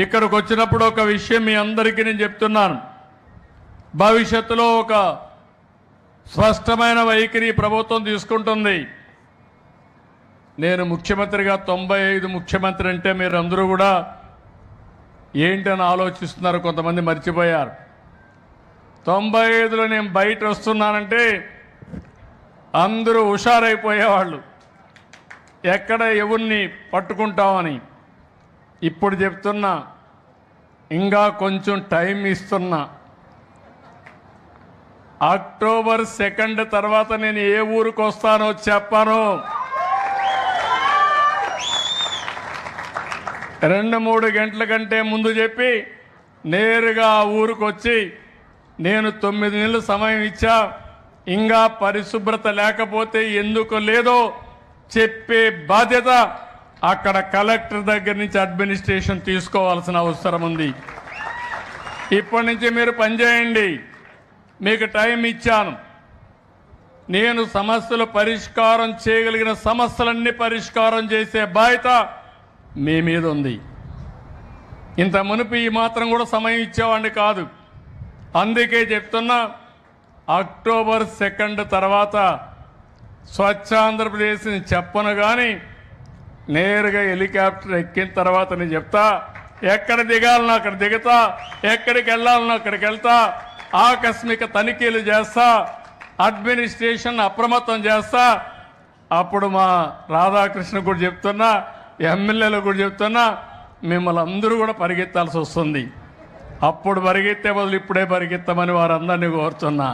ఇక్కడికి వచ్చినప్పుడు ఒక విషయం మీ అందరికీ నేను చెప్తున్నాను. భవిష్యత్తులో ఒక స్పష్టమైన వైఖరి ప్రభుత్వం తీసుకుంటుంది. నేను ముఖ్యమంత్రిగా 95 ముఖ్యమంత్రి అంటే మీరు అందరూ కూడా ఏంటని ఆలోచిస్తున్నారు, కొంతమంది మర్చిపోయారు. 95లో నేను బయట వస్తున్నానంటే అందరూ హుషారైపోయేవాళ్ళు, ఎక్కడ ఎవరిని పట్టుకుంటామని. ఇప్పుడు చెప్తున్నా, ఇంకా కొంచెం టైం ఇస్తున్నా. అక్టోబర్ 2 తర్వాత నేను ఏ ఊరికి వస్తానో చెప్పాను. 2-3 గంటల కంటే ముందు చెప్పి నేరుగా ఆ ఊరికి వచ్చి నేను 9 నెలలు సమయం ఇచ్చా, ఇంకా పరిశుభ్రత లేకపోతే ఎందుకు లేదో చెప్పే బాధ్యత అక్కడ కలెక్టర్ దగ్గర నుంచి అడ్మినిస్ట్రేషన్ తీసుకోవాల్సిన అవసరం ఉంది. ఇప్పటి నుంచి మీరు పనిచేయండి, మీకు టైం ఇచ్చాను. నేను సమస్యలు పరిష్కారం చేయగలిగిన సమస్యలన్నీ పరిష్కారం చేసే బాధ్యత మీ మీద ఉంది. ఇంత మునుపు ఈ మాత్రం కూడా సమయం ఇచ్చేవాడిని కాదు. అందుకే చెప్తున్నా, అక్టోబర్ 2 తర్వాత స్వచ్ఛ ఆంధ్రప్రదేశ్ని చెప్పను, కానీ నేరుగా హెలికాప్టర్ ఎక్కిన తర్వాత నేను చెప్తా, ఎక్కడ దిగాలనో అక్కడ దిగుతా, ఎక్కడికి వెళ్ళాలనో అక్కడికి వెళ్తా, ఆకస్మిక తనిఖీలు చేస్తా, అడ్మినిస్ట్రేషన్ అప్రమత్తం చేస్తా. అప్పుడు మా రాధాకృష్ణ కూడా చెప్తున్నా, ఎమ్మెల్యేలు కూడా చెప్తున్నా, మిమ్మల్ని అందరూ కూడా పరిగెత్తాల్సి వస్తుంది. అప్పుడు పరిగెత్తే బదులు ఇప్పుడే పరిగెత్తమని వారందరినీ కోరుతున్నా.